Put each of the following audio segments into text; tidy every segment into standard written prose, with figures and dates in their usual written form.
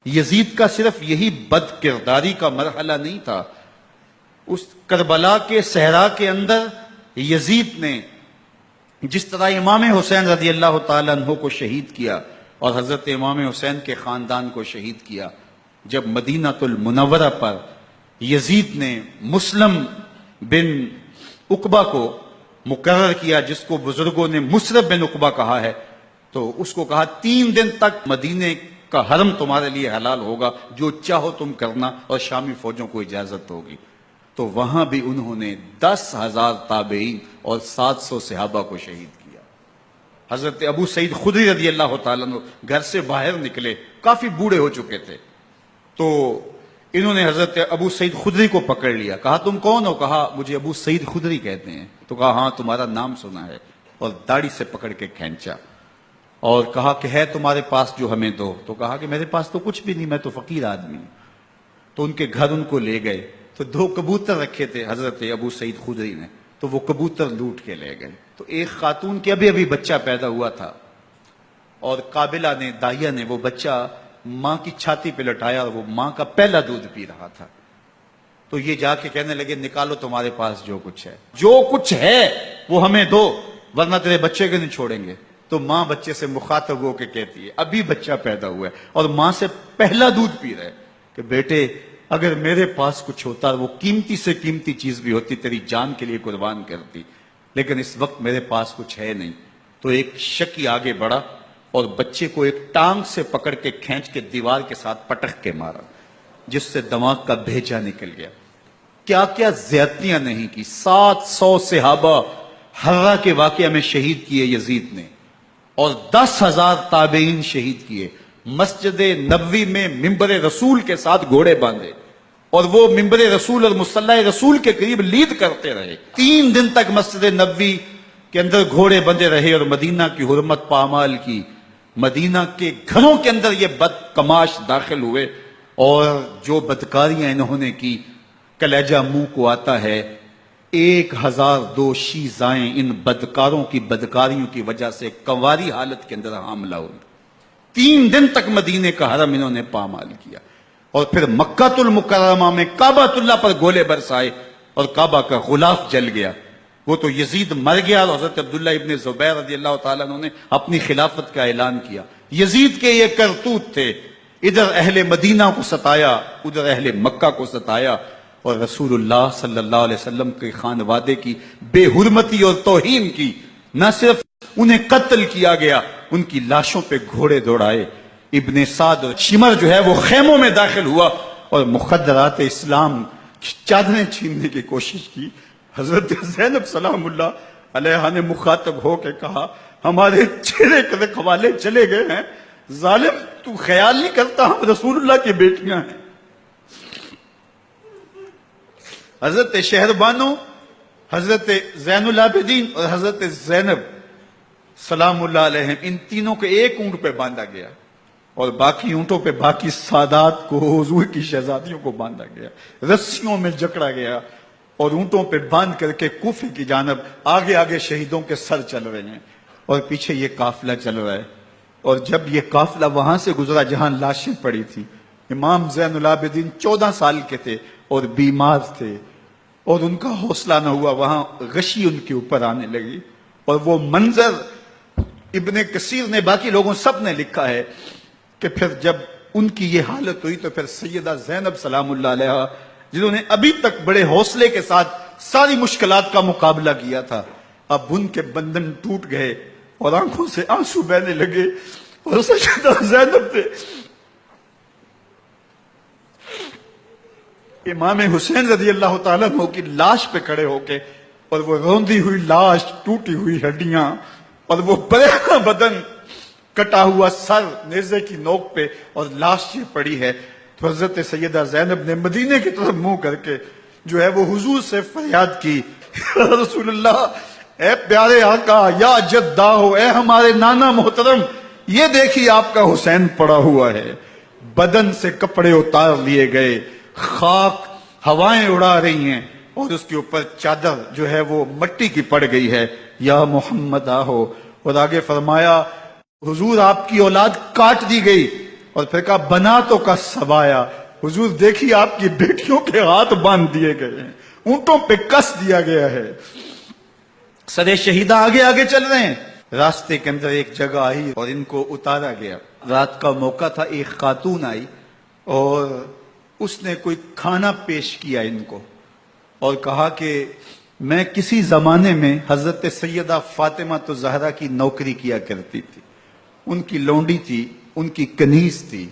یزید کا صرف یہی بد کرداری کا مرحلہ نہیں تھا، اس کربلا کے صحرا کے اندر یزید نے جس طرح امام حسین رضی اللہ تعالیٰ عنہ کو شہید کیا اور حضرت امام حسین کے خاندان کو شہید کیا، جب مدینہ المنورہ پر یزید نے مسلم بن عقبہ کو مقرر کیا، جس کو بزرگوں نے مصرف بن عقبہ کہا ہے، تو اس کو کہا 3 دن تک مدینے کا حرم تمہارے لیے حلال ہوگا، جو چاہو تم کرنا، اور شامی فوجوں کو اجازت ہوگی۔ تو وہاں بھی انہوں نے 10,000 تابعین اور 700 صحابہ کو شہید کیا۔ حضرت ابو سعید خدری رضی اللہ تعالیٰ عنہ گھر سے باہر نکلے، کافی بوڑھے ہو چکے تھے، تو انہوں نے حضرت ابو سعید خدری کو پکڑ لیا، کہا تم کون ہو؟ کہا مجھے ابو سعید خدری کہتے ہیں۔ تو کہا ہاں تمہارا نام سنا ہے، اور داڑھی سے پکڑ کے کھینچا اور کہا کہ ہے تمہارے پاس جو ہمیں دو؟ تو کہا کہ میرے پاس تو کچھ بھی نہیں، میں تو فقیر آدمی ہوں۔ تو ان کے گھر ان کو لے گئے، تو 2 کبوتر رکھے تھے حضرت ابو سعید خدری نے، تو وہ کبوتر لوٹ کے لے گئے۔ تو ایک خاتون کے ابھی بچہ پیدا ہوا تھا، اور قابلہ نے، دائیا نے، وہ بچہ ماں کی چھاتی پہ لٹایا، اور وہ ماں کا پہلا دودھ پی رہا تھا۔ تو یہ جا کے کہنے لگے نکالو تمہارے پاس جو کچھ ہے، جو کچھ ہے وہ ہمیں دو، ورنہ تیرے بچے کو نہیں چھوڑیں گے۔ تو ماں بچے سے مخاطب ہو کے کہتی ہے، ابھی بچہ پیدا ہوا ہے اور ماں سے پہلا دودھ پی رہے، کہ بیٹے اگر میرے پاس کچھ ہوتا، وہ قیمتی سے قیمتی چیز بھی ہوتی، تیری جان کے لیے قربان کرتی، لیکن اس وقت میرے پاس کچھ ہے نہیں۔ تو ایک شکی آگے بڑھا اور بچے کو ایک ٹانگ سے پکڑ کے کھینچ کے دیوار کے ساتھ پٹک کے مارا، جس سے دماغ کا بھیجا نکل گیا۔ کیا کیا زیادتیاں نہیں کی۔ 700 صحابہ حرہ کے واقعہ میں شہید کیے یزید نے، اور 10,000 تابعین شہید کیے۔ مسجد نبوی میں ممبر رسول کے ساتھ گھوڑے باندھے، اور وہ ممبر رسول اور مصلی رسول کے قریب لید کرتے رہے۔ 3 دن تک مسجد نبوی کے اندر گھوڑے بندھے رہے، اور مدینہ کی حرمت پامال کی۔ مدینہ کے گھروں کے اندر یہ بدکماش داخل ہوئے، اور جو بدکاریاں انہوں نے کی، کلیجہ منہ کو آتا ہے۔ 1002 شیزائیں ان بدکاروں کی بدکاریوں کی وجہ سے کنواری حالت کے اندر حاملہ ہوئی۔ 3 دن تک مدینے کا حرم انہوں نے پامال کیا، اور پھر مکہ المکرمہ میں کعبہ اللہ پر گولے برسائے، اور کعبہ کا غلاف جل گیا۔ وہ تو یزید مر گیا، اور حضرت عبداللہ ابن زبیر رضی اللہ تعالیٰ عنہ نے اپنی خلافت کا اعلان کیا۔ یزید کے یہ کرتوت تھے، ادھر اہل مدینہ کو ستایا، ادھر اہل مکہ کو ستایا، اور رسول اللہ صلی اللہ علیہ وسلم کے خانوادے کی بے حرمتی اور توہین کی۔ نہ صرف انہیں قتل کیا گیا، ان کی لاشوں پہ گھوڑے دوڑائے۔ ابن سعد اور شمر جو ہے وہ خیموں میں داخل ہوا، اور مخدرات اسلام چادریں چھیننے کی کوشش کی۔ حضرت زینب سلام اللہ علیہ نے مخاطب ہو کے کہا ہمارے چہرے کے رکھوالے چلے گئے ہیں، ظالم تو خیال نہیں کرتا ہم رسول اللہ کی بیٹیاں ہیں۔ حضرت شہربانو، حضرت زین العابدین اور حضرت زینب سلام اللہ علیہم، ان تینوں کو ایک اونٹ پہ باندھا گیا، اور باقی اونٹوں پہ باقی سادات کو، حضور کی شہزادیوں کو باندھا گیا، رسیوں میں جکڑا گیا، اور اونٹوں پہ باندھ کر کے کوفے کی جانب آگے آگے شہیدوں کے سر چل رہے ہیں، اور پیچھے یہ قافلہ چل رہا ہے۔ اور جب یہ قافلہ وہاں سے گزرا جہاں لاشیں پڑی تھی، امام زین العابدین 14 سال کے تھے اور بیمار تھے، اور ان کا حوصلہ نہ ہوا، وہاں غشی ان کے اوپر آنے لگی، اور وہ منظر ابن کثیر نے، باقی لوگوں سب نے لکھا ہے کہ پھر جب ان کی یہ حالت ہوئی تو پھر سیدہ زینب سلام اللہ علیہ، جنہوں نے ابھی تک بڑے حوصلے کے ساتھ ساری مشکلات کا مقابلہ کیا تھا، اب ان کے بندھن ٹوٹ گئے اور آنکھوں سے آنسو بہنے لگے، اور سیدہ زینب نے امام حسین رضی اللہ تعالیٰ عنہ کی لاش پہ کھڑے ہو کے، اور وہ روندی ہوئی لاش، ٹوٹی ہوئی ہڈیاں، اور وہ برینا بدن، کٹا ہوا سر نیزے کی نوک پہ، اور لاش یہ پڑی ہے، تو حضرت سیدہ زینب نے مدینے کی طرف منہ کر کے جو ہے وہ حضور سے فریاد کی، رسول اللہ، اے پیارے آقا، یا جدہ ہو، اے ہمارے نانا محترم، یہ دیکھیے آپ کا حسین پڑا ہوا ہے۔ بدن سے کپڑے اتار لیے گئے، خاک ہوائیں اڑا رہی ہیں، اور اس کے اوپر چادر جو ہے وہ مٹی کی پڑ گئی ہے، یا محمد آہو۔ اور آگے فرمایا حضور آپ کی اولاد کاٹ دی گئی، اور پھر کہا بنا تو کا سبایا، حضور دیکھیے آپ کی بیٹیوں کے ہاتھ باندھ دیے گئے ہیں، اونٹوں پہ کس دیا گیا ہے، سرے شہیدہ آگے آگے چل رہے ہیں۔ راستے کے اندر ایک جگہ آئی اور ان کو اتارا گیا۔ رات کا موقع تھا، ایک خاتون آئی اور اس نے کوئی کھانا پیش کیا ان کو اور کہا کہ میں کسی زمانے میں حضرت سیدہ فاطمہ تو زہرا کی نوکری کیا کرتی تھی، ان کی لونڈی تھی، ان کی کنیز تھی،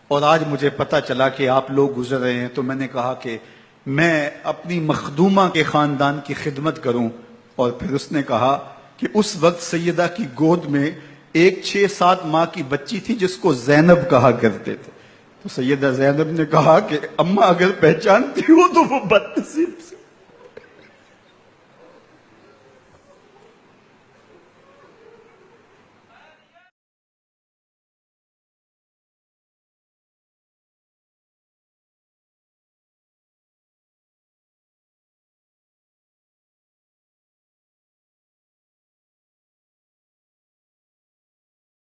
اور آج مجھے پتا چلا کہ آپ لوگ گزر رہے ہیں، تو میں نے کہا کہ میں اپنی مخدومہ کے خاندان کی خدمت کروں۔ اور پھر اس نے کہا کہ اس وقت سیدہ کی گود میں ایک 6-7 ماہ کی بچی تھی جس کو زینب کہا کرتے تھے۔ تو سیدہ زینب نے کہا کہ اماں اگر پہچانتی ہو تو وہ بد نصیب سے